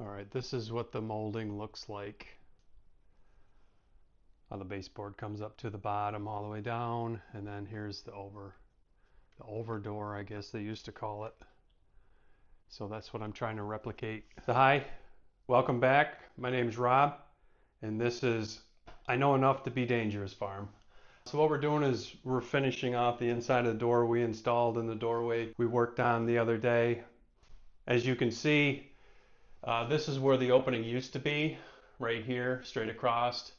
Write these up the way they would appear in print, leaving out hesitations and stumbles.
All right, this is what the molding looks like. How the baseboard comes up to the bottom all the way down, and then here's the over door, I guess they used to call it. So that's what I'm trying to replicate. So hi, welcome back. My name is Rob, and this is I Know Enough to Be Dangerous Farm. So what we're doing is we're finishing off the inside of the door we installed in the doorway we worked on the other day. As you can see, this is where the opening used to be, right here, straight across.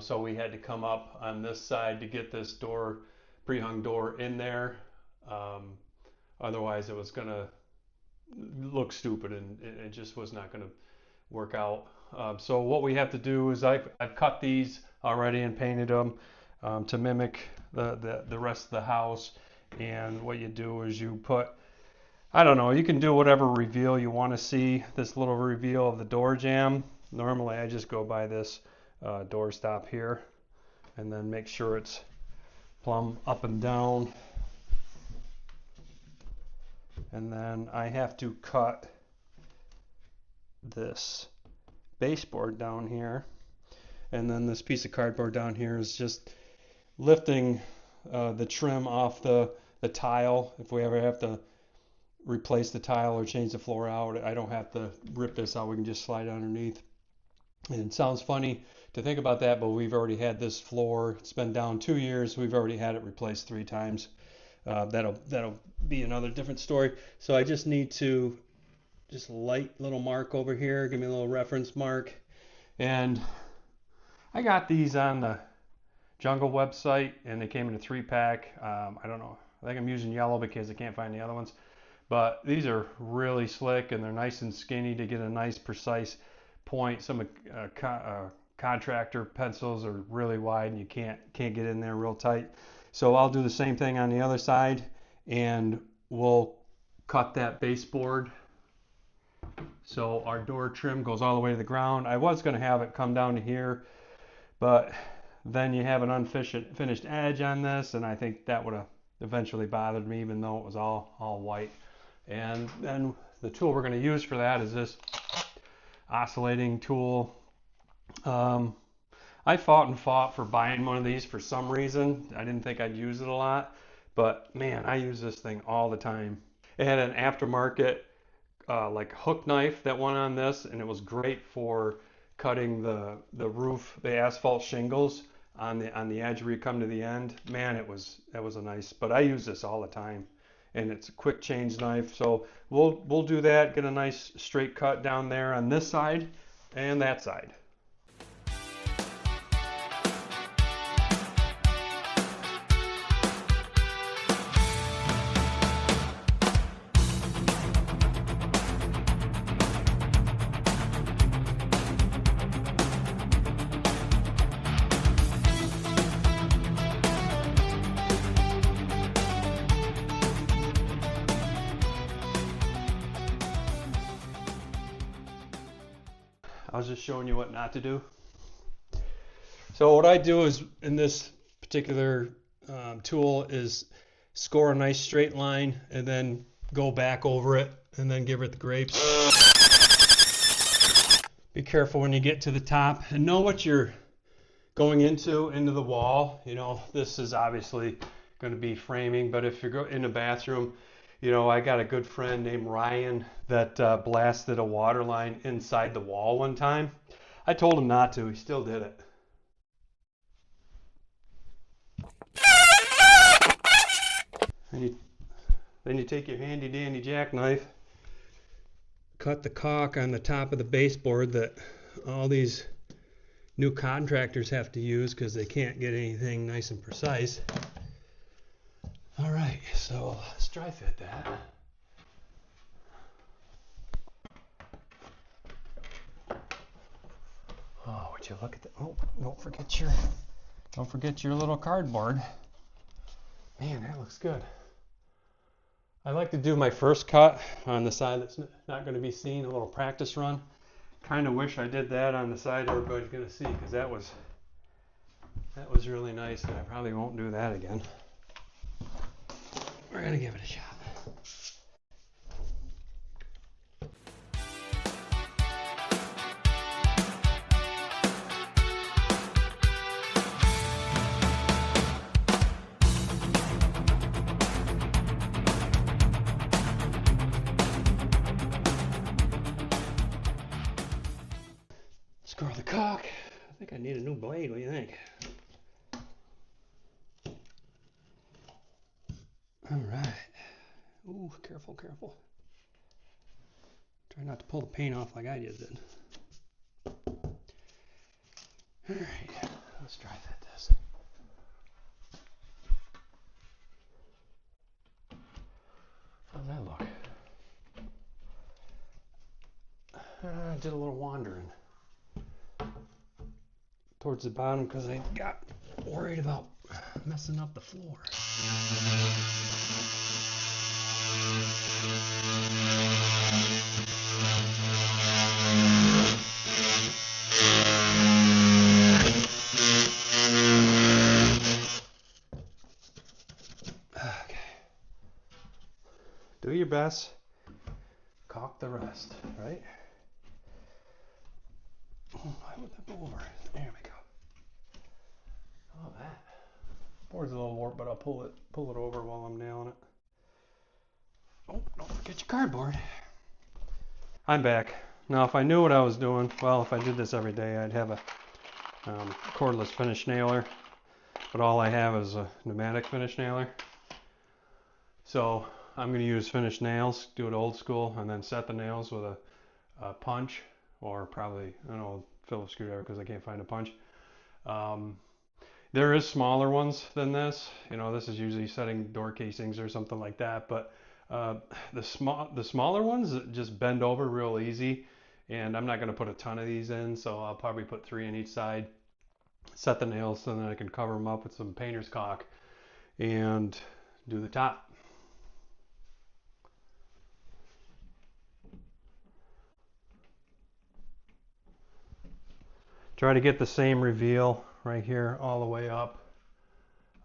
So we had to come up on this side to get this door, pre-hung door in there. Otherwise it was gonna look stupid and it just was not gonna work out. So what we have to do is I've cut these already and painted them to mimic the rest of the house. And what you do is you put, I don't know, you can do whatever reveal you want to see. This little reveal of the door jamb. Normally I just go by this door stop here and then make sure it's plumb up and down. And then I have to cut this baseboard down here. And then this piece of cardboard down here is just lifting the trim off the tile. If we ever have to replace the tile or change the floor out, I don't have to rip this out. We can just slide underneath. And it sounds funny to think about that, but we've already had this floor. It's been down 2 years. We've already had it replaced 3 times. That'll be another different story. So I just need to just light little mark over here. Give me a little reference mark. And I got these on the Jungle website, and they came in a 3-pack. I don't know. I think I'm using yellow because I can't find the other ones. But these are really slick, and they're nice and skinny to get a nice precise point. Some contractor pencils are really wide, and you can't get in there real tight. So I'll do the same thing on the other side, and we'll cut that baseboard so our door trim goes all the way to the ground. I was going to have it come down to here, but then you have an unfinished edge on this, and I think that would have eventually bothered me, even though it was all white. And then the tool we're going to use for that is this oscillating tool. I fought for buying one of these for some reason. I didn't think I'd use it a lot, but man, I use this thing all the time. It had an aftermarket like hook knife that went on this, and it was great for cutting the roof, the asphalt shingles on the edge where you come to the end. Man, that was a nice. But I use this all the time, and it's a quick change knife. So we'll do that. Get a nice straight cut down there on this side and that side. I was just showing you what not to do. So what I do is, in this particular tool, is score a nice straight line and then go back over it and then give it the grapes. Be careful when you get to the top and know what you're going into the wall. You know, this is obviously going to be framing, but if you're in a bathroom, you know, I got a good friend named Ryan that blasted a water line inside the wall one time. I told him not to. He still did it. Then you take your handy dandy jackknife, cut the caulk on the top of the baseboard that all these new contractors have to use because they can't get anything nice and precise. All right, so let's dry fit that. Oh, would you look at that? Oh, don't forget your little cardboard. Man, that looks good. I like to do my first cut on the side that's not going to be seen, a little practice run. Kind of wish I did that on the side everybody's going to see, because that was really nice, and I probably won't do that again. We're going to give it a shot. caulk. I think I need a new blade. What do you think? All right. Ooh, careful, careful. Try not to pull the paint off like I just did. All right, let's try this. How's that look? I did a little wandering towards the bottom because I got worried about messing up the floor. Okay. Do your best. Caulk the rest, right? Why would that go over? There we go. Oh, that board's a little warped, but I'll pull it over while I'm nailing it. Oh, don't forget your cardboard. I'm back. Now, if I knew what I was doing, well, if I did this every day, I'd have a cordless finish nailer, but all I have is a pneumatic finish nailer. So I'm going to use finish nails, do it old school, and then set the nails with a punch, or probably, I don't know, Phillips screwdriver because I can't find a punch. There is smaller ones than this. You know, this is usually setting door casings or something like that, but the smaller ones just bend over real easy, and I'm not going to put a ton of these in, so I'll probably put 3 in each side, set the nails so then I can cover them up with some painter's caulk and do the top. Try to get the same reveal right here all the way up.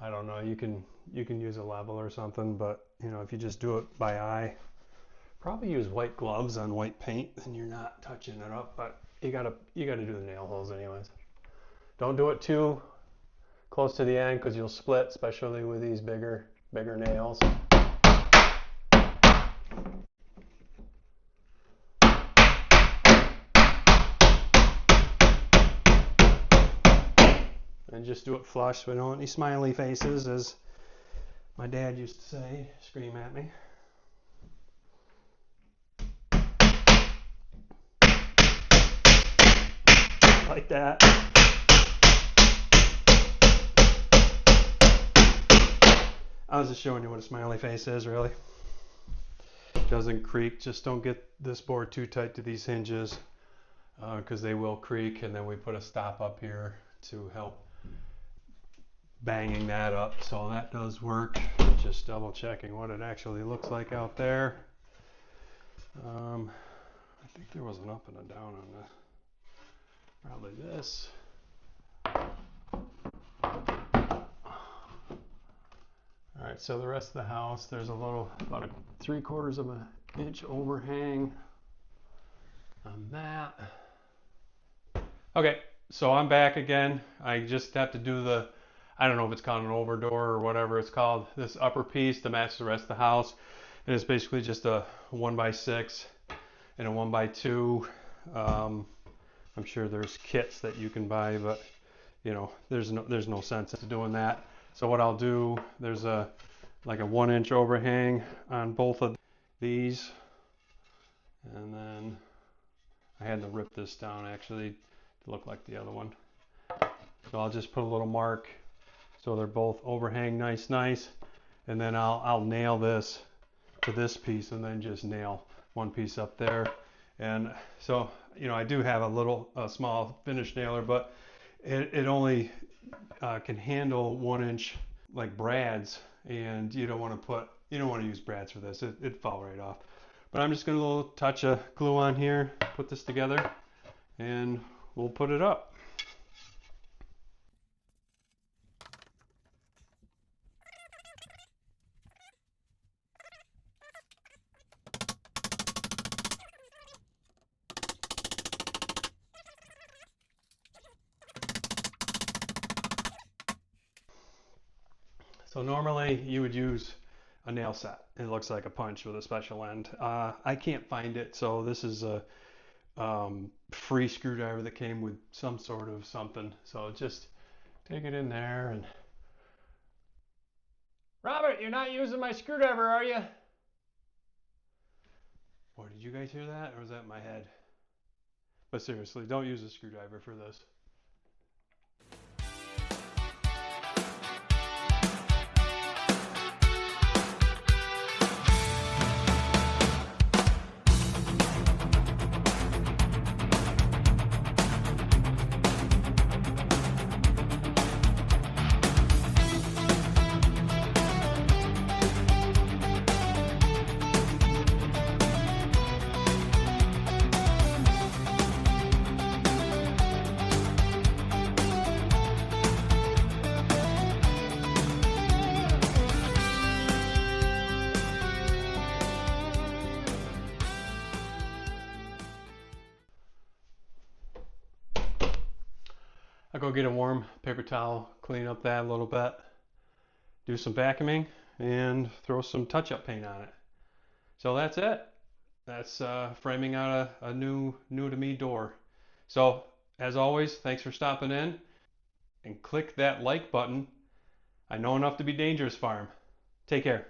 I don't know, you can use a level or something, but you know, if you just do it by eye, probably use white gloves on white paint, then you're not touching it up, but you gotta do the nail holes anyways. Don't do it too close to the end because you'll split, especially with these bigger nails. And just do it flush so we don't want any smiley faces, as my dad used to say, scream at me. Like that. I was just showing you what a smiley face is, really. Doesn't creak. Just don't get this board too tight to these hinges because they will creak, and then we put a stop up here to help banging that up, so that does work. Just double checking what it actually looks like out there. I think there was an up and a down on this. Probably this. Alright, so the rest of the house, there's about a 3/4 of an inch overhang on that. Okay, so I'm back again. I just have to do the, I don't know if it's called an over door or whatever it's called, this upper piece to match the rest of the house. And it's basically just a 1x6 and a 1x2. I'm sure there's kits that you can buy, but you know, there's no sense in doing that. So what I'll do, there's like a 1-inch overhang on both of these, and then I had to rip this down actually to look like the other one. So I'll just put a little mark so they're both overhang nice, and then I'll nail this to this piece and then just nail one piece up there. And so, you know, I do have a small finish nailer, but it only can handle 1-inch like brads, and you don't want to use brads for this. It'd fall right off. But I'm just going to do a little touch of glue on here, put this together, and we'll put it up. So normally you would use a nail set. It looks like a punch with a special end. I can't find it, so this is a free screwdriver that came with some sort of something. So just take it in there and... Robert, you're not using my screwdriver, are you? Boy, did you guys hear that? Or was that in my head? But seriously, don't use a screwdriver for this. I'll go get a warm paper towel, clean up that a little bit, do some vacuuming, and throw some touch-up paint on it. So that's it. That's framing out a new to me door. So as always, thanks for stopping in, and click that like button. I know enough to be dangerous, farm. Take care.